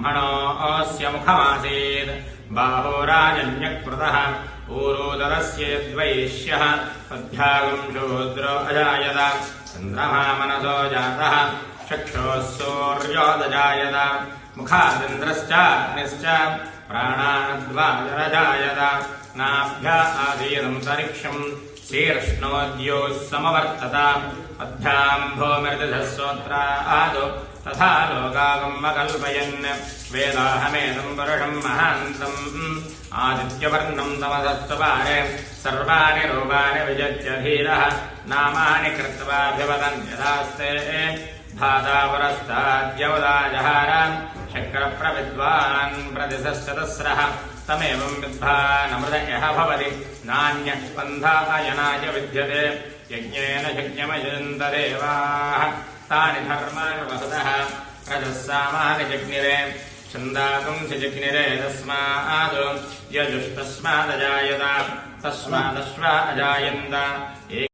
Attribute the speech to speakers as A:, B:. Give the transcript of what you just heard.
A: ब्रह्मणोऽस्य मुखमासीत् बाहोराजन्यकृतः ऊरोदरस्य यद्वैश्यः अध्यागम् शूद्रो अजायत चन्द्रमा मनसो जातः चक्षुः सूर्योदजायत मुखादिन्द्रश्चाग्निश्च प्राणाद्वायुरजायत नाभ्या आसीदन्तरिक्षम् शीर्ष्णोद्योः समवर्तत अभ्याम् भूमिर्दिशः श्रोत्रादो तथा लोकागमकल्पयन् वेदाहमेदम् पुरुषम् महान्तम् आदित्यवर्णम् तमसस्तपारे सर्वाणि रूपाणि विजज्य धीरः नामानि कृत्वाभिवदन्यदास्ते धाता पुरस्ताद्यवदाजहार शक्रप्रविद्वान् प्रतिशश्चतस्रः तमेवम् विद्वानमृत यः भवति नान्यः स्पन्धायनाय विद्यते यज्ञेन यज्ञमयन्तदेवाः तानि धर्माणि वसुतः रजः सामानि जग्निरे छन्दागुंसि जग्निरे तस्माद् यजुस्तस्मादजायत तस्मादश्वा अजायन्त